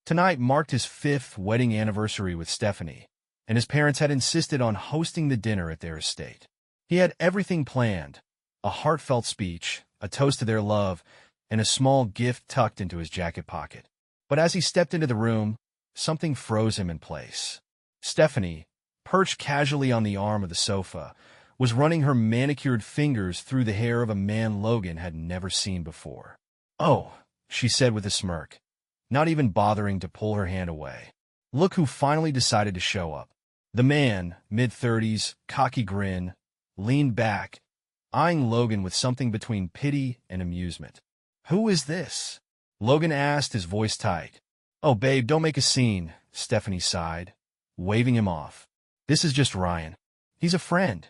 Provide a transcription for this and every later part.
Tonight marked his 5th wedding anniversary with Stephanie, and his parents had insisted on hosting the dinner at their estate. He had everything planned, a heartfelt speech, a toast to their love, and a small gift tucked into his jacket pocket. But as he stepped into the room, something froze him in place. Stephanie, perched casually on the arm of the sofa, was running her manicured fingers through the hair of a man Logan had never seen before. "Oh," she said with a smirk, not even bothering to pull her hand away. Look who finally decided to show up. The man, mid-30s, cocky grin, leaned back, eyeing Logan with something between pity and amusement. "Who is this?" Logan asked, his voice tight. "Oh, babe, don't make a scene," Stephanie sighed, waving him off. "This is just Ryan. He's a friend."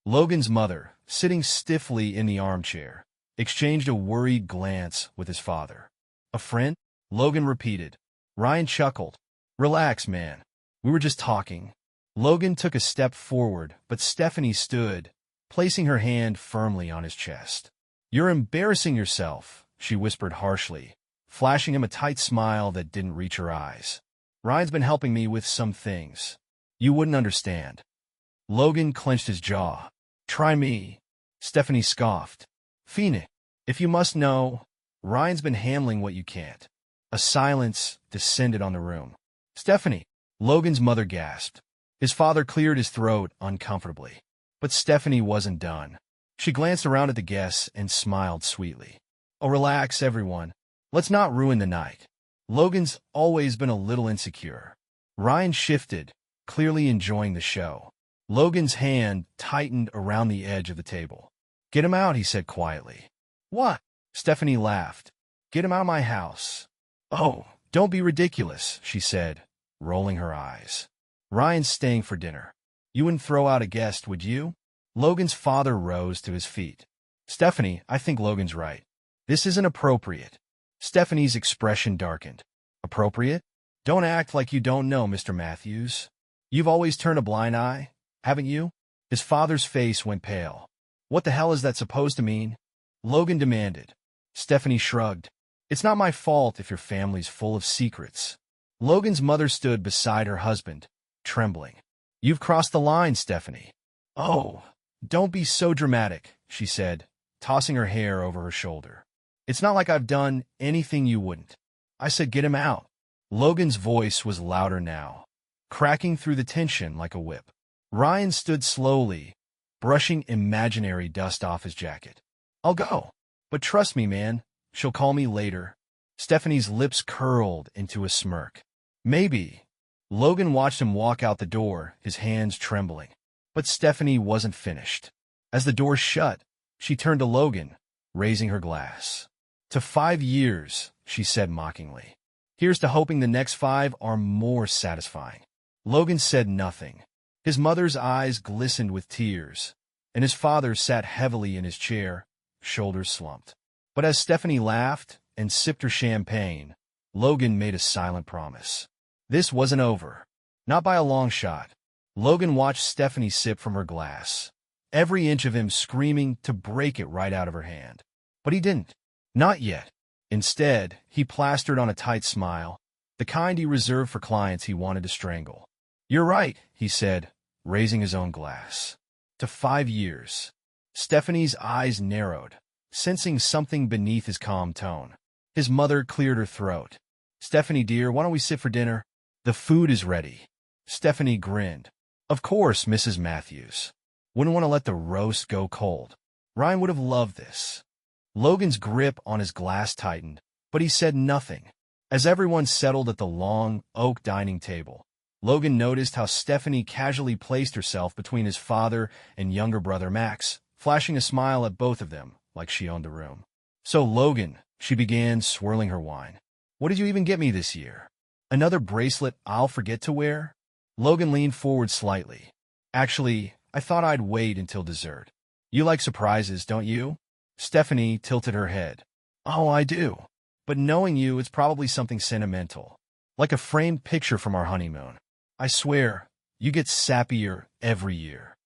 Logan's mother, sitting stiffly in the armchair, exchanged a worried glance with his father. "A friend?" Logan repeated. Ryan chuckled. "Relax, man. We were just talking." Logan took a step forward, but Stephanie stood, placing her hand firmly on his chest. "You're embarrassing yourself," she whispered harshly, flashing him a tight smile that didn't reach her eyes. "Ryan's been helping me with some things. You wouldn't understand." Logan clenched his jaw. "Try me," Stephanie scoffed. "Phoenix, if you must know, Ryan's been handling what you can't." A silence descended on the room. "Stephanie," Logan's mother gasped. His father cleared his throat uncomfortably. But Stephanie wasn't done. She glanced around at the guests and smiled sweetly. "Oh, relax, everyone. Let's not ruin the night." Logan's always been a little insecure. Ryan shifted, clearly enjoying the show. Logan's hand tightened around the edge of the table. "Get him out," he said quietly. "What?" Stephanie laughed. "Get him out of my house." "Oh, don't be ridiculous," she said, rolling her eyes. "Ryan's staying for dinner. You wouldn't throw out a guest, would you?" Logan's father rose to his feet. "Stephanie, I think Logan's right. This isn't appropriate." Stephanie's expression darkened. "Appropriate? Don't act like you don't know, Mr. Matthews. You've always turned a blind eye, haven't you?" His father's face went pale. "What the hell is that supposed to mean?" Logan demanded. Stephanie shrugged. "It's not my fault if your family's full of secrets." Logan's mother stood beside her husband, trembling. "You've crossed the line, Stephanie." "Oh, don't be so dramatic," she said, tossing her hair over her shoulder. "It's not like I've done anything you wouldn't. I said get him out." Logan's voice was louder now, cracking through the tension like a whip. Ryan stood slowly, brushing imaginary dust off his jacket. "I'll go. But trust me, man, she'll call me later." Stephanie's lips curled into a smirk. "Maybe." Logan watched him walk out the door, his hands trembling. But Stephanie wasn't finished. As the door shut, she turned to Logan, raising her glass. "To 5 years," she said mockingly. "Here's to hoping the next 5 are more satisfying." Logan said nothing. His mother's eyes glistened with tears, and his father sat heavily in his chair, shoulders slumped. But as Stephanie laughed and sipped her champagne, Logan made a silent promise. This wasn't over. Not by a long shot. Logan watched Stephanie sip from her glass, every inch of him screaming to break it right out of her hand. But he didn't. Not yet. Instead, he plastered on a tight smile, the kind he reserved for clients he wanted to strangle. "You're right," he said, raising his own glass. "To 5 years." Stephanie's eyes narrowed, sensing something beneath his calm tone. His mother cleared her throat. "Stephanie, dear, why don't we sit for dinner? The food is ready." Stephanie grinned. "Of course, Mrs. Matthews. Wouldn't want to let the roast go cold." Ryan would have loved this. Logan's grip on his glass tightened, but he said nothing. As everyone settled at the long, oak dining table, Logan noticed how Stephanie casually placed herself between his father and younger brother Max, flashing a smile at both of them, like she owned the room. "So, Logan," she began, swirling her wine, "what did you even get me this year? Another bracelet I'll forget to wear?" Logan leaned forward slightly. "Actually, I thought I'd wait until dessert. You like surprises, don't you?" Stephanie tilted her head. "Oh, I do. But knowing you, it's probably something sentimental. Like a framed picture from our honeymoon. I swear, you get sappier every year."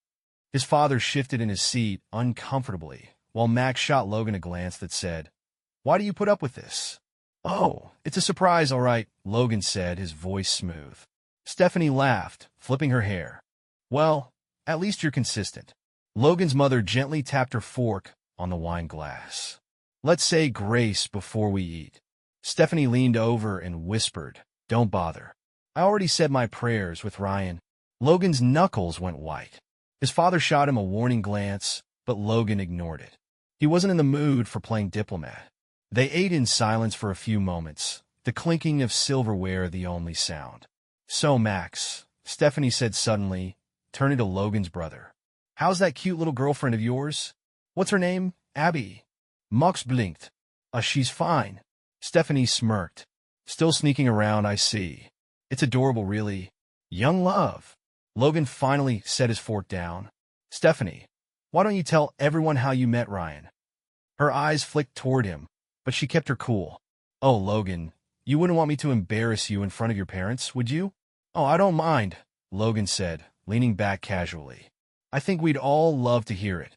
His father shifted in his seat uncomfortably, while Max shot Logan a glance that said, "Why do you put up with this?" Oh, it's a surprise, all right, Logan said, his voice smooth. Stephanie laughed, flipping her hair. Well, at least you're consistent. Logan's mother gently tapped her fork on the wine glass. Let's say grace before we eat. Stephanie leaned over and whispered, don't bother. I already said my prayers with Ryan. Logan's knuckles went white. His father shot him a warning glance, but Logan ignored it. He wasn't in the mood for playing diplomat. They ate in silence for a few moments, the clinking of silverware the only sound. So, Max, Stephanie said suddenly, turning to Logan's brother. How's that cute little girlfriend of yours? What's her name? Abby. Max blinked. She's fine. Stephanie smirked. Still sneaking around, I see. It's adorable, really. Young love. Logan finally set his fork down. Stephanie, why don't you tell everyone how you met Ryan? Her eyes flicked toward him, but she kept her cool. Oh, Logan, you wouldn't want me to embarrass you in front of your parents, would you? Oh, I don't mind, Logan said, leaning back casually. I think we'd all love to hear it.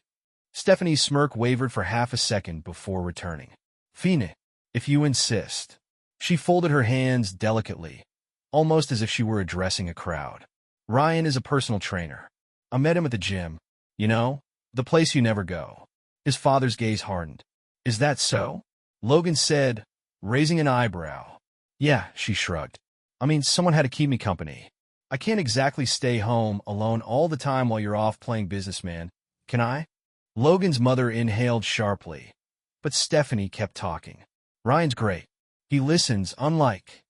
Stephanie's smirk wavered for half a second before returning. Fine, if you insist. She folded her hands delicately, almost as if she were addressing a crowd. Ryan is a personal trainer. I met him at the gym. You know, the place you never go. His father's gaze hardened. Is that so? Logan said, raising an eyebrow. Yeah, she shrugged. I mean, someone had to keep me company. I can't exactly stay home alone all the time while you're off playing businessman, can I? Logan's mother inhaled sharply, but Stephanie kept talking. Ryan's great. He listens, unlike.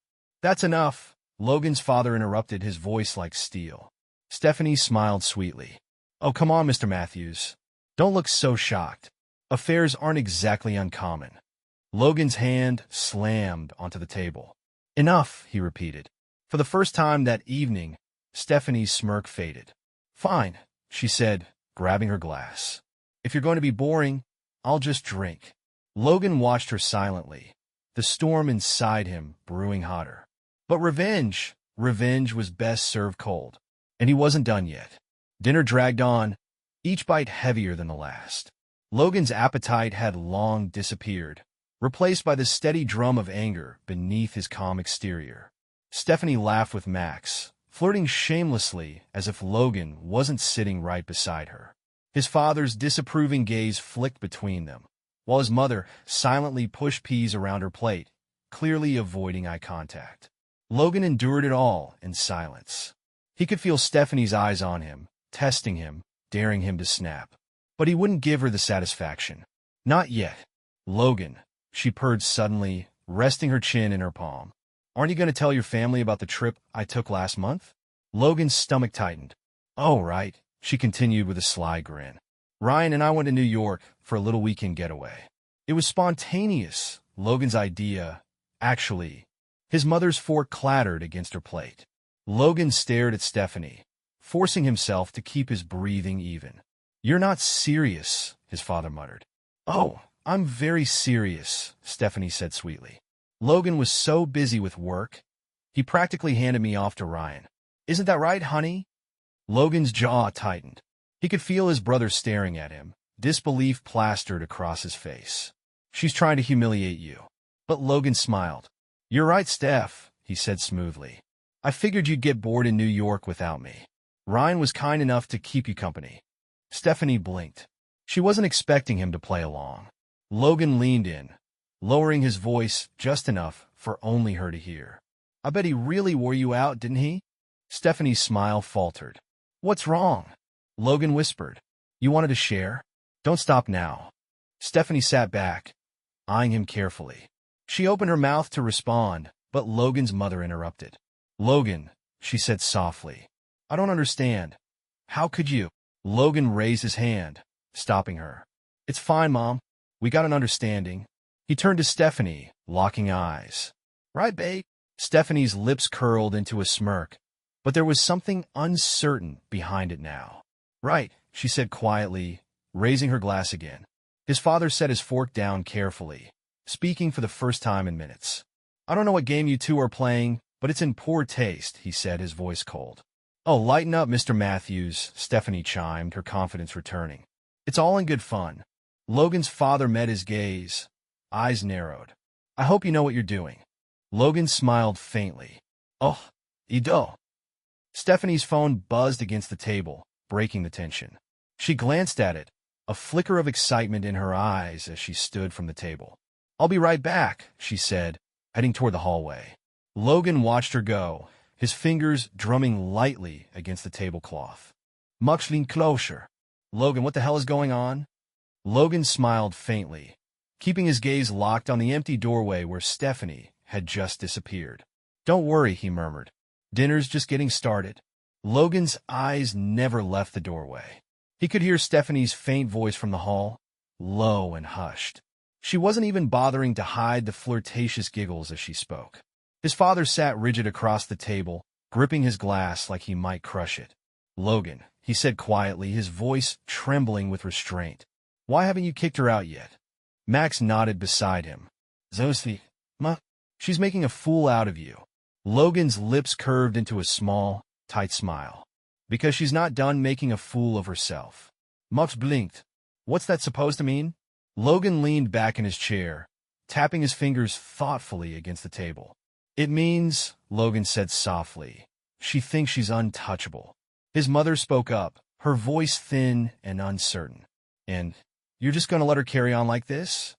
That's enough, Logan's father interrupted, his voice like steel. Stephanie smiled sweetly. Oh, come on, Mr. Matthews. Don't look so shocked. Affairs aren't exactly uncommon. Logan's hand slammed onto the table. Enough, he repeated. For the first time that evening, Stephanie's smirk faded. Fine, she said, grabbing her glass. If you're going to be boring, I'll just drink. Logan watched her silently, the storm inside him brewing hotter. But revenge was best served cold. And he wasn't done yet. Dinner dragged on, each bite heavier than the last. Logan's appetite had long disappeared, replaced by the steady drum of anger beneath his calm exterior. Stephanie laughed with Max, flirting shamelessly as if Logan wasn't sitting right beside her. His father's disapproving gaze flicked between them, while his mother silently pushed peas around her plate, clearly avoiding eye contact. Logan endured it all in silence. He could feel Stephanie's eyes on him, testing him, daring him to snap. But he wouldn't give her the satisfaction. Not yet. Logan, she purred suddenly, resting her chin in her palm. Aren't you going to tell your family about the trip I took last month? Logan's stomach tightened. Oh, right, she continued with a sly grin. Ryan and I went to New York for a little weekend getaway. It was spontaneous, Logan's idea, actually. His mother's fork clattered against her plate. Logan stared at Stephanie, forcing himself to keep his breathing even. You're not serious, his father muttered. Oh, I'm very serious, Stephanie said sweetly. Logan was so busy with work, he practically handed me off to Ryan. Isn't that right, honey? Logan's jaw tightened. He could feel his brother staring at him, disbelief plastered across his face. She's trying to humiliate you. But Logan smiled. You're right, Steph, he said smoothly. I figured you'd get bored in New York without me. Ryan was kind enough to keep you company. Stephanie blinked. She wasn't expecting him to play along. Logan leaned in, lowering his voice just enough for only her to hear. I bet he really wore you out, didn't he? Stephanie's smile faltered. What's wrong? Logan whispered. You wanted to share? Don't stop now. Stephanie sat back, eyeing him carefully. She opened her mouth to respond, but Logan's mother interrupted. Logan, she said softly. I don't understand. How could you? Logan raised his hand, stopping her. It's fine, Mom. We got an understanding. He turned to Stephanie, locking eyes. Right, babe? Stephanie's lips curled into a smirk, but there was something uncertain behind it now. Right, she said quietly, raising her glass again. His father set his fork down carefully, speaking for the first time in minutes. I don't know what game you two are playing, but it's in poor taste, he said, his voice cold. Oh, lighten up, Mr. Matthews, Stephanie chimed, her confidence returning. It's all in good fun. Logan's father met his gaze, eyes narrowed. I hope you know what you're doing. Logan smiled faintly. Oh, Ido. Stephanie's phone buzzed against the table, breaking the tension. She glanced at it, a flicker of excitement in her eyes as she stood from the table. I'll be right back, she said, heading toward the hallway. Logan watched her go, his fingers drumming lightly against the tablecloth. Much lean closer. Logan, what the hell is going on? Logan smiled faintly, keeping his gaze locked on the empty doorway where Stephanie had just disappeared. Don't worry, he murmured. Dinner's just getting started. Logan's eyes never left the doorway. He could hear Stephanie's faint voice from the hall, low and hushed. She wasn't even bothering to hide the flirtatious giggles as she spoke. His father sat rigid across the table, gripping his glass like he might crush it. Logan, he said quietly, his voice trembling with restraint. Why haven't you kicked her out yet? Max nodded beside him. Zosie, ma, she's making a fool out of you. Logan's lips curved into a small, tight smile. Because she's not done making a fool of herself. Max blinked. What's that supposed to mean? Logan leaned back in his chair, tapping his fingers thoughtfully against the table. It means, Logan said softly, she thinks she's untouchable. His mother spoke up, her voice thin and uncertain. And you're just going to let her carry on like this?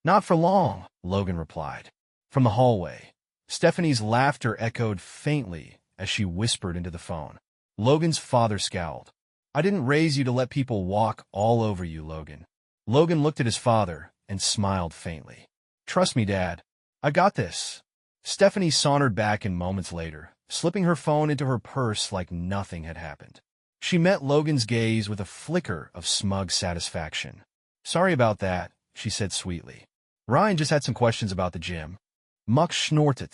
Not for long, Logan replied. From the hallway, Stephanie's laughter echoed faintly as she whispered into the phone. Logan's father scowled. I didn't raise you to let people walk all over you, Logan. Logan looked at his father and smiled faintly. Trust me, Dad. I got this. Stephanie sauntered back in moments later, slipping her phone into her purse like nothing had happened. She met Logan's gaze with a flicker of smug satisfaction. Sorry about that, she said sweetly. Ryan just had some questions about the gym. Muck snorted.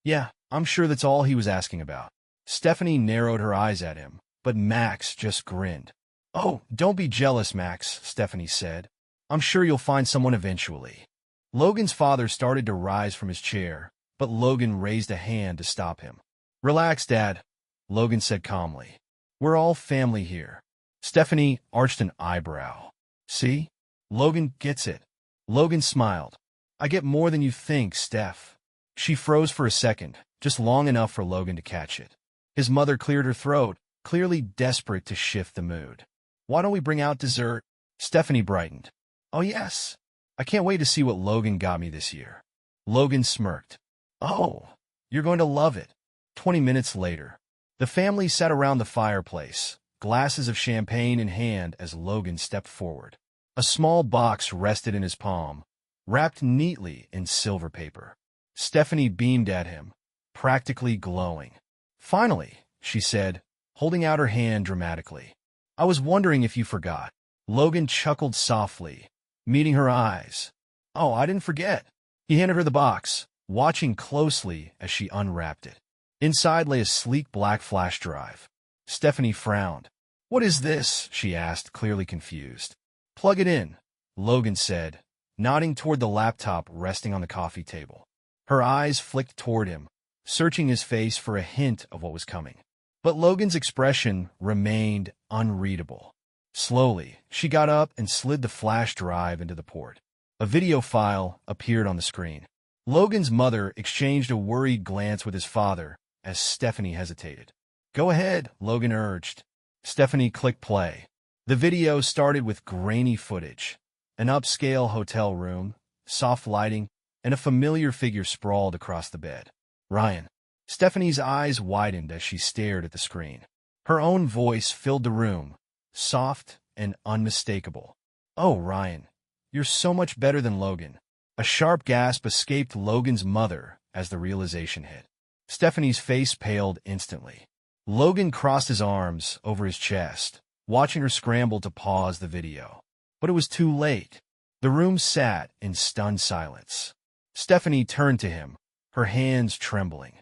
Yeah, I'm sure that's all he was asking about. Stephanie narrowed her eyes at him, but Max just grinned. Oh, don't be jealous, Max, Stephanie said. I'm sure you'll find someone eventually. Logan's father started to rise from his chair, but Logan raised a hand to stop him. Relax, Dad, Logan said calmly. We're all family here. Stephanie arched an eyebrow. See? Logan gets it. Logan smiled. I get more than you think, Steph. She froze for a second, just long enough for Logan to catch it. His mother cleared her throat, clearly desperate to shift the mood. Why don't we bring out dessert? Stephanie brightened. Oh, yes. I can't wait to see what Logan got me this year. Logan smirked. Oh, you're going to love it. 20 minutes later, the family sat around the fireplace, glasses of champagne in hand as Logan stepped forward. A small box rested in his palm, wrapped neatly in silver paper. Stephanie beamed at him, practically glowing. Finally, she said, holding out her hand dramatically. I was wondering if you forgot. Logan chuckled softly, meeting her eyes. Oh, I didn't forget. He handed her the box, watching closely as she unwrapped it. Inside lay a sleek black flash drive. Stephanie frowned. What is this? She asked, clearly confused. Plug it in, Logan said, nodding toward the laptop resting on the coffee table. Her eyes flicked toward him, searching his face for a hint of what was coming. But Logan's expression remained unreadable. Slowly, she got up and slid the flash drive into the port. A video file appeared on the screen. Logan's mother exchanged a worried glance with his father as Stephanie hesitated. Go ahead, Logan urged. Stephanie clicked play. The video started with grainy footage. An upscale hotel room, soft lighting, and a familiar figure sprawled across the bed. Ryan. Stephanie's eyes widened as she stared at the screen. Her own voice filled the room, soft and unmistakable. Oh, Ryan, you're so much better than Logan. A sharp gasp escaped Logan's mother as the realization hit. Stephanie's face paled instantly. Logan crossed his arms over his chest, watching her scramble to pause the video. But it was too late. The room sat in stunned silence. Stephanie turned to him, her hands trembling.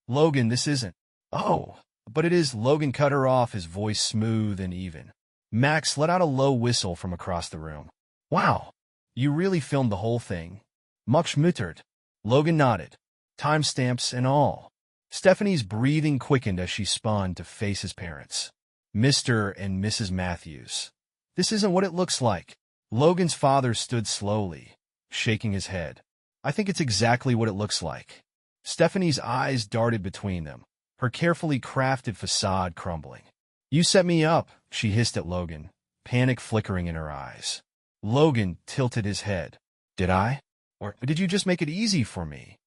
Logan, this isn't. Oh, but it is. Logan cut her off, his voice smooth and even. Max let out a low whistle from across the room. Wow, you really filmed the whole thing? Much muttered. Logan nodded, timestamps and all. Stephanie's breathing quickened as she spun to face his parents. Mr. and Mrs. Matthews. This isn't what it looks like. Logan's father stood slowly, shaking his head. I think it's exactly what it looks like. Stephanie's eyes darted between them, her carefully crafted facade crumbling. You set me up, she hissed at Logan, panic flickering in her eyes. Logan tilted his head. Did I? Or did you just make it easy for me?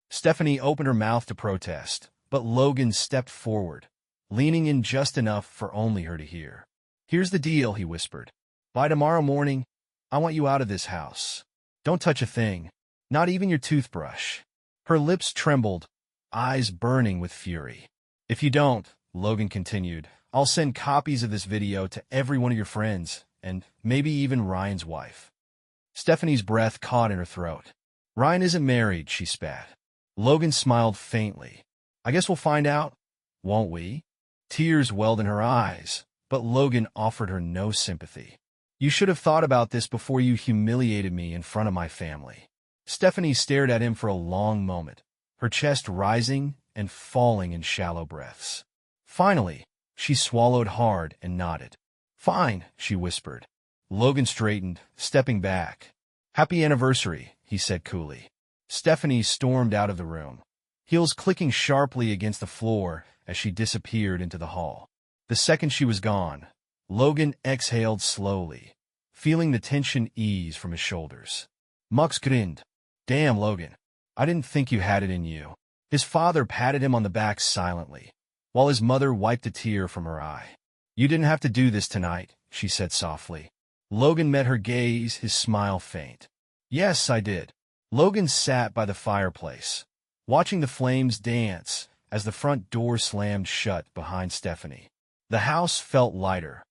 Stephanie opened her mouth to protest, but Logan stepped forward, leaning in just enough for only her to hear. Here's the deal, he whispered. By tomorrow morning, I want you out of this house. Don't touch a thing, not even your toothbrush. Her lips trembled, eyes burning with fury. If you don't, Logan continued, I'll send copies of this video to every one of your friends, and maybe even Ryan's wife. Stephanie's breath caught in her throat. Ryan isn't married, she spat. Logan smiled faintly. I guess we'll find out, won't we? Tears welled in her eyes, but Logan offered her no sympathy. You should have thought about this before you humiliated me in front of my family. Stephanie stared at him for a long moment, her chest rising and falling in shallow breaths. Finally, she swallowed hard and nodded. Fine, she whispered. Logan straightened, stepping back. Happy anniversary, he said coolly. Stephanie stormed out of the room, heels clicking sharply against the floor as she disappeared into the hall. The second she was gone, Logan exhaled slowly, feeling the tension ease from his shoulders. Mux grinned. Damn, Logan, I didn't think you had it in you. His father patted him on the back silently, while his mother wiped a tear from her eye. You didn't have to do this tonight, she said softly. Logan met her gaze, his smile faint. Yes, I did. Logan sat by the fireplace, watching the flames dance as the front door slammed shut behind Stephanie. The house felt lighter,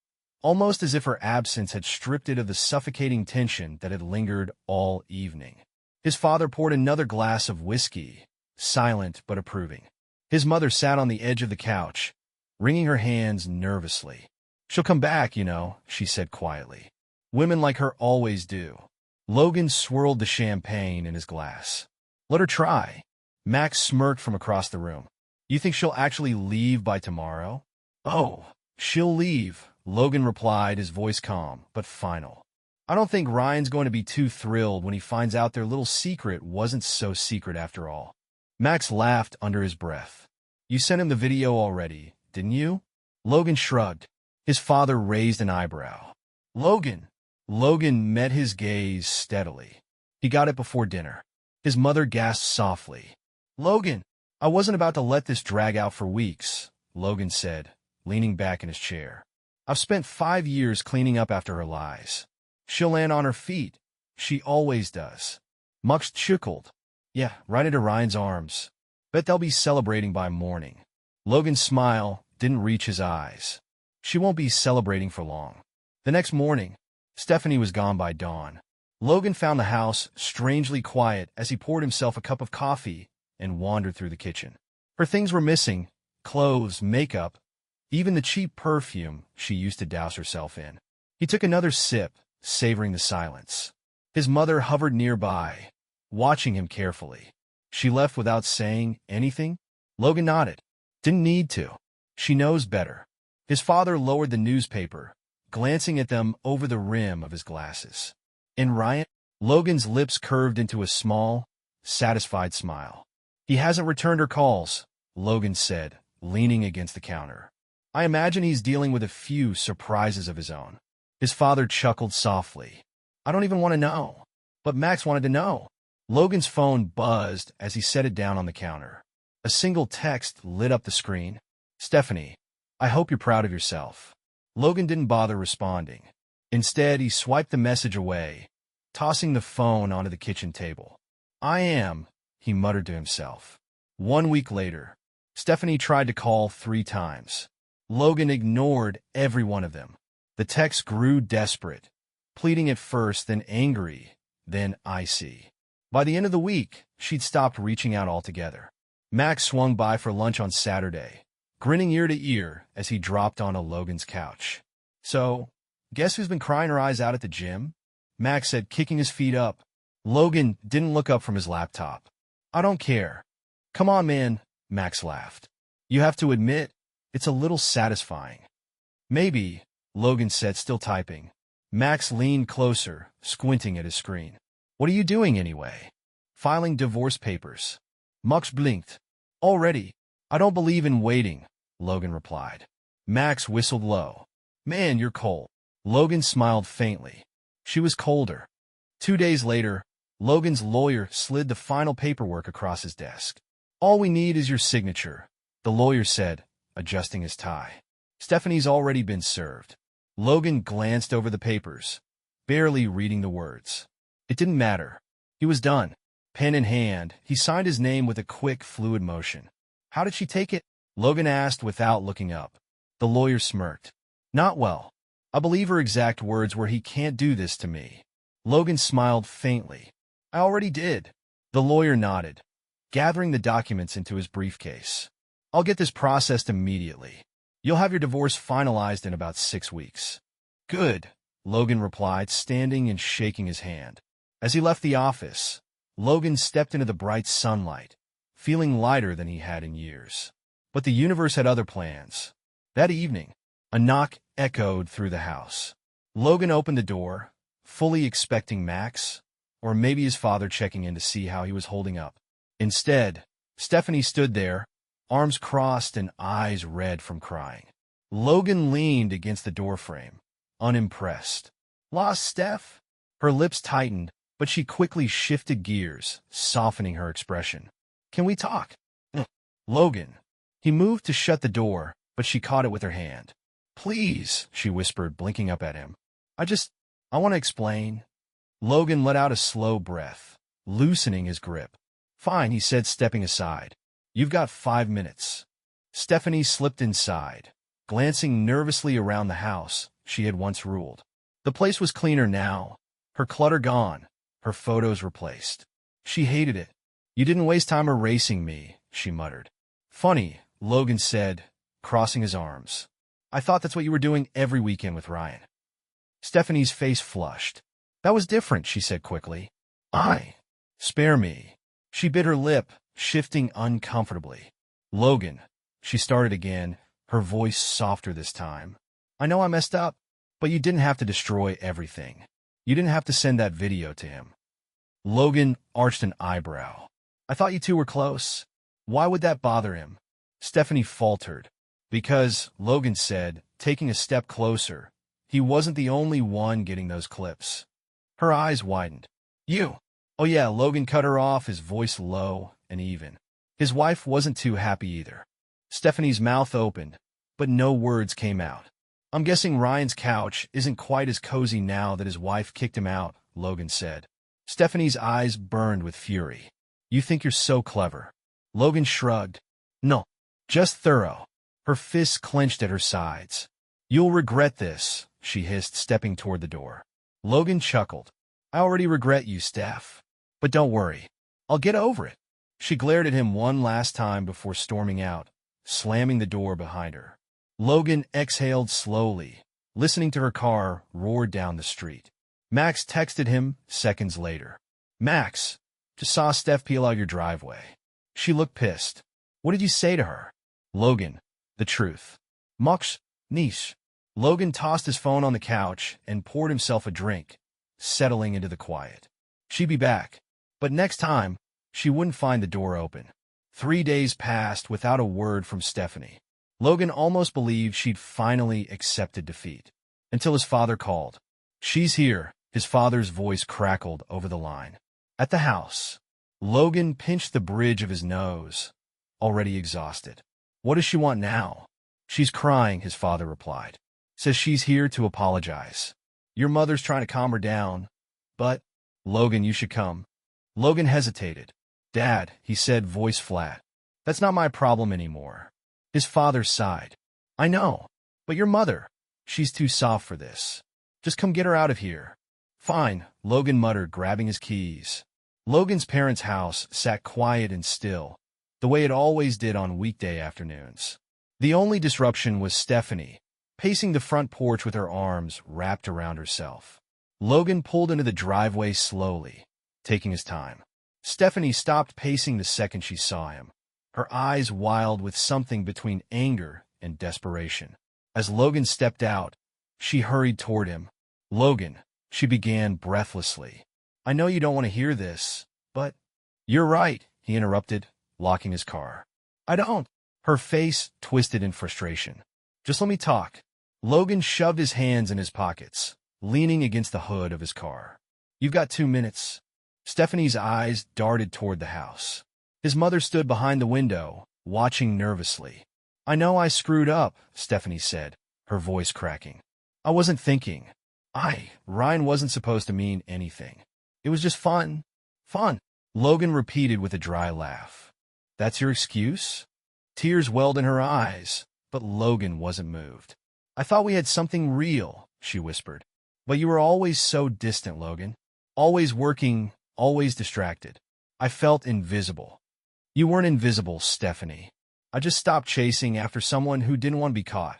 almost as if her absence had stripped it of the suffocating tension that had lingered all evening. His father poured another glass of whiskey, silent but approving. His mother sat on the edge of the couch, wringing her hands nervously. She'll come back, you know, she said quietly. Women like her always do. Logan swirled the champagne in his glass. Let her try. Max smirked from across the room. You think she'll actually leave by tomorrow? Oh, she'll leave, Logan replied, his voice calm but final. I don't think Ryan's going to be too thrilled when he finds out their little secret wasn't so secret after all. Max laughed under his breath. You sent him the video already, didn't you? Logan shrugged. His father raised an eyebrow. Logan! Logan met his gaze steadily. He got it before dinner. His mother gasped softly. Logan! I wasn't about to let this drag out for weeks, Logan said, leaning back in his chair. I've spent 5 years cleaning up after her lies. She'll land on her feet. She always does. Mux chuckled. Yeah, right into Ryan's arms. Bet they'll be celebrating by morning. Logan's smile didn't reach his eyes. She won't be celebrating for long. The next morning, Stephanie was gone by dawn. Logan found the house strangely quiet as he poured himself a cup of coffee and wandered through the kitchen. Her things were missing, clothes, makeup, even the cheap perfume she used to douse herself in. He took another sip, savoring the silence. His mother hovered nearby, watching him carefully. She left without saying anything? Logan nodded. Didn't need to. She knows better. His father lowered the newspaper, glancing at them over the rim of his glasses. And Ryan? Logan's lips curved into a small, satisfied smile. He hasn't returned her calls, Logan said, leaning against the counter. I imagine he's dealing with a few surprises of his own. His father chuckled softly. I don't even want to know. But Max wanted to know. Logan's phone buzzed as he set it down on the counter. A single text lit up the screen. Stephanie, I hope you're proud of yourself. Logan didn't bother responding. Instead, he swiped the message away, tossing the phone onto the kitchen table. I am, he muttered to himself. 1 week later, Stephanie tried to call 3 times. Logan ignored every one of them. The text grew desperate, pleading at first, then angry, then icy. By the end of the week, she'd stopped reaching out altogether. Max swung by for lunch on Saturday, grinning ear to ear as he dropped onto Logan's couch. So, guess who's been crying her eyes out at the gym? Max said, kicking his feet up. Logan didn't look up from his laptop. I don't care. Come on, man, Max laughed. You have to admit, it's a little satisfying. Maybe, Logan said, still typing. Max leaned closer, squinting at his screen. What are you doing anyway? filing divorce papers. Max blinked. Already? I don't believe in waiting, Logan replied. Max whistled low. Man, you're cold. Logan smiled faintly. She was colder. 2 days later, Logan's lawyer slid the final paperwork across his desk. All we need is your signature, the lawyer said, adjusting his tie. Stephanie's already been served. Logan glanced over the papers, barely reading the words. It didn't matter. He was done. Pen in hand, he signed his name with a quick, fluid motion. How did she take it? Logan asked without looking up. The lawyer smirked. Not well. I believe her exact words were, "He can't do this to me." Logan smiled faintly. I already did. The lawyer nodded, gathering the documents into his briefcase. I'll get this processed immediately. You'll have your divorce finalized in about 6 weeks. Good, Logan replied, standing and shaking his hand. As he left the office, Logan stepped into the bright sunlight, feeling lighter than he had in years. But the universe had other plans. That evening, a knock echoed through the house. Logan opened the door, fully expecting Max, or maybe his father checking in to see how he was holding up. Instead, Stephanie stood there, arms crossed and eyes red from crying. Logan leaned against the doorframe, unimpressed. Lost, Steph? Her lips tightened, but she quickly shifted gears, softening her expression. Can we talk? Logan. He moved to shut the door, but she caught it with her hand. Please, she whispered, blinking up at him. I want to explain. Logan let out a slow breath, loosening his grip. Fine, he said, stepping aside. You've got 5 minutes. Stephanie slipped inside, glancing nervously around the house she had once ruled. The place was cleaner now, her clutter gone, her photos replaced. She hated it. You didn't waste time erasing me, she muttered. Funny, Logan said, crossing his arms. I thought that's what you were doing every weekend with Ryan. Stephanie's face flushed. That was different, she said quickly. Spare me. She bit her lip, shifting uncomfortably. Logan, she started again, her voice softer this time. I know I messed up, but you didn't have to destroy everything. You didn't have to send that video to him. Logan arched an eyebrow. I thought you two were close. Why would that bother him? Stephanie faltered. Because, Logan said, taking a step closer, he wasn't the only one getting those clips. Her eyes widened. You. Oh yeah, Logan cut her off, his voice low and even. His wife wasn't too happy either. Stephanie's mouth opened, but no words came out. I'm guessing Ryan's couch isn't quite as cozy now that his wife kicked him out, Logan said. Stephanie's eyes burned with fury. You think you're so clever. Logan shrugged. No, just thorough. Her fists clenched at her sides. You'll regret this, she hissed, stepping toward the door. Logan chuckled. I already regret you, Steph. But don't worry. I'll get over it. She glared at him one last time before storming out, slamming the door behind her. Logan exhaled slowly, listening to her car roar down the street. Max texted him seconds later. Max, just saw Steph peel out your driveway. She looked pissed. What did you say to her? Logan, the truth. Max, niche. Logan tossed his phone on the couch and poured himself a drink, settling into the quiet. She'd be back, but next time, she wouldn't find the door open. 3 days passed without a word from Stephanie. Logan almost believed she'd finally accepted defeat, until his father called. She's here, his father's voice crackled over the line. At the house, Logan pinched the bridge of his nose, already exhausted. What does she want now? She's crying, his father replied. Says she's here to apologize. Your mother's trying to calm her down. But, Logan, you should come. Logan hesitated. Dad, he said, voice flat. That's not my problem anymore. His father sighed. I know, but your mother, she's too soft for this. Just come get her out of here. Fine, Logan muttered, grabbing his keys. Logan's parents' house sat quiet and still, the way it always did on weekday afternoons. The only disruption was Stephanie, pacing the front porch with her arms wrapped around herself. Logan pulled into the driveway slowly, taking his time. Stephanie stopped pacing the second she saw him, her eyes wild with something between anger and desperation. As Logan stepped out, she hurried toward him. Logan, she began breathlessly. I know you don't want to hear this, but You're right, he interrupted, locking his car. I don't. Her face twisted in frustration. Just let me talk. Logan shoved his hands in his pockets, leaning against the hood of his car. You've got 2 minutes. Stephanie's eyes darted toward the house. His mother stood behind the window, watching nervously. I know I screwed up, Stephanie said, her voice cracking. I wasn't thinking. Ryan wasn't supposed to mean anything. It was just fun. Fun. Logan repeated with a dry laugh. That's your excuse? Tears welled in her eyes, but Logan wasn't moved. I thought we had something real, she whispered. But you were always so distant, Logan. Always working, always distracted. I felt invisible. You weren't invisible, Stephanie. I just stopped chasing after someone who didn't want to be caught.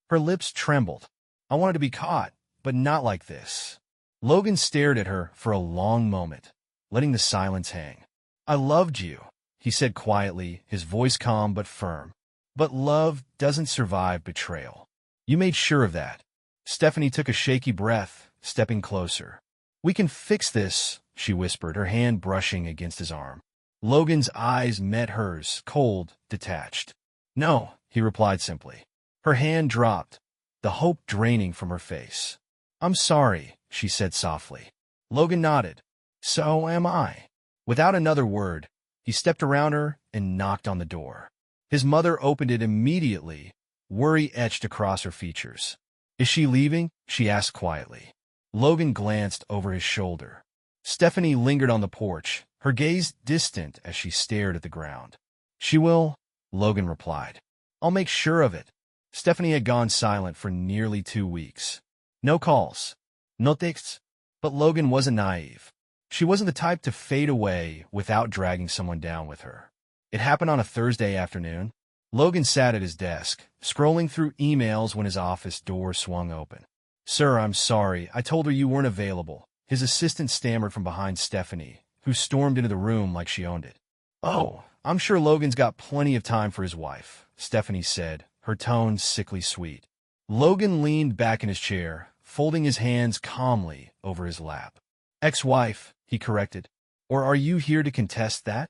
Her lips trembled. I wanted to be caught, but not like this. Logan stared at her for a long moment, letting the silence hang. I loved you, he said quietly, his voice calm but firm. But love doesn't survive betrayal. You made sure of that. Stephanie took a shaky breath, stepping closer. We can fix this, she whispered, her hand brushing against his arm. Logan's eyes met hers, cold, detached. No, he replied simply. Her hand dropped, the hope draining from her face. I'm sorry, she said softly. Logan nodded. So am I. Without another word, he stepped around her and knocked on the door. His mother opened it immediately, worry etched across her features. Is she leaving? She asked quietly. Logan glanced over his shoulder. Stephanie lingered on the porch, her gaze distant as she stared at the ground. She will, Logan replied. I'll make sure of it. Stephanie had gone silent for nearly 2 weeks. No calls, no texts. But Logan wasn't naive. She wasn't the type to fade away without dragging someone down with her. It happened on a Thursday afternoon. Logan sat at his desk, scrolling through emails when his office door swung open. Sir, I'm sorry. I told her you weren't available. His assistant stammered from behind Stephanie, who stormed into the room like she owned it. Oh, I'm sure Logan's got plenty of time for his wife, Stephanie said, her tone sickly sweet. Logan leaned back in his chair, folding his hands calmly over his lap. Ex-wife, he corrected. Or are you here to contest that?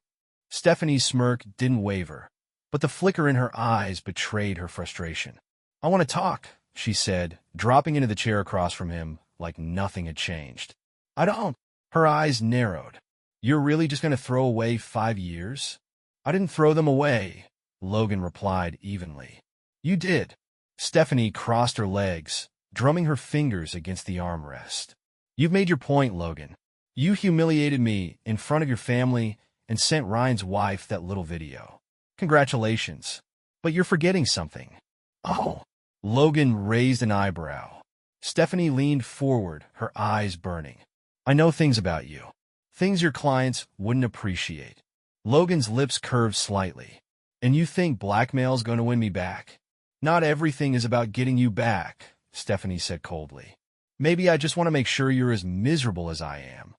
Stephanie's smirk didn't waver, but the flicker in her eyes betrayed her frustration. I want to talk, she said, dropping into the chair across from him like nothing had changed. I don't. Her eyes narrowed. You're really just going to throw away 5 years? I didn't throw them away, Logan replied evenly. You did. Stephanie crossed her legs, drumming her fingers against the armrest. You've made your point, Logan. You humiliated me in front of your family and sent Ryan's wife that little video. Congratulations. But you're forgetting something. Oh. Logan raised an eyebrow. Stephanie leaned forward, her eyes burning. I know things about you. Things your clients wouldn't appreciate. Logan's lips curved slightly. And you think blackmail's going to win me back? Not everything is about getting you back, Stephanie said coldly. Maybe I just want to make sure you're as miserable as I am.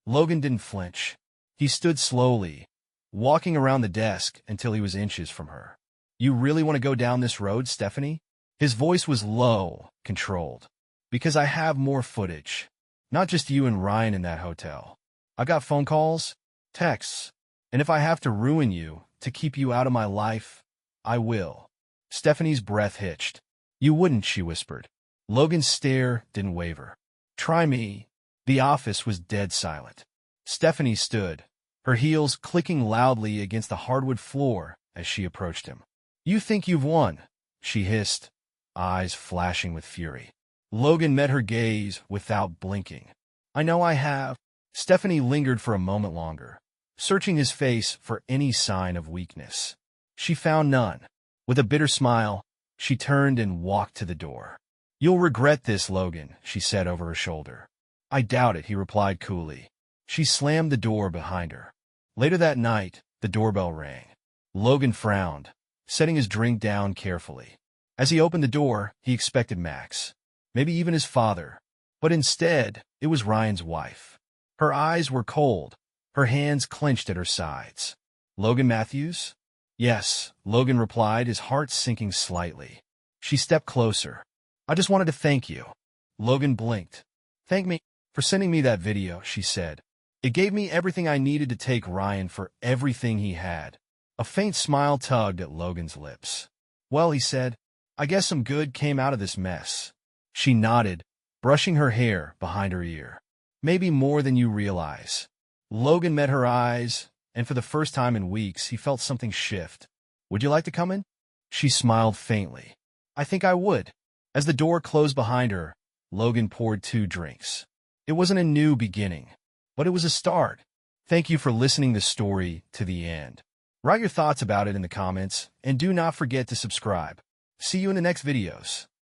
Logan didn't flinch. He stood slowly, walking around the desk until he was inches from her. You really want to go down this road, Stephanie? His voice was low, controlled. Because I have more footage. Not just you and Ryan in that hotel. I got phone calls, texts, and if I have to ruin you to keep you out of my life, I will. Stephanie's breath hitched. You wouldn't, she whispered. Logan's stare didn't waver. Try me. The office was dead silent. Stephanie stood, her heels clicking loudly against the hardwood floor as she approached him. You think you've won, she hissed, eyes flashing with fury. Logan met her gaze without blinking. I know I have. Stephanie lingered for a moment longer, searching his face for any sign of weakness. She found none. With a bitter smile, she turned and walked to the door. You'll regret this, Logan, she said over her shoulder. I doubt it, he replied coolly. She slammed the door behind her. Later that night, the doorbell rang. Logan frowned, setting his drink down carefully. As he opened the door, he expected Max, maybe even his father. But instead, it was Ryan's wife. Her eyes were cold, her hands clenched at her sides. Logan Matthews? Yes, Logan replied, his heart sinking slightly. She stepped closer. I just wanted to thank you. Logan blinked. Thank me for sending me that video, she said, It gave me everything I needed to take Ryan for everything he had. A faint smile tugged at Logan's lips. Well, he said, I guess some good came out of this mess. She nodded, brushing her hair behind her ear. Maybe more than you realize. Logan met her eyes, and for the first time in weeks, he felt something shift. Would you like to come in? She smiled faintly. I think I would. As the door closed behind her, Logan poured 2 drinks. It wasn't a new beginning, but it was a start. Thank you for listening the story to the end. Write your thoughts about it in the comments, and do not forget to subscribe. See you in the next videos.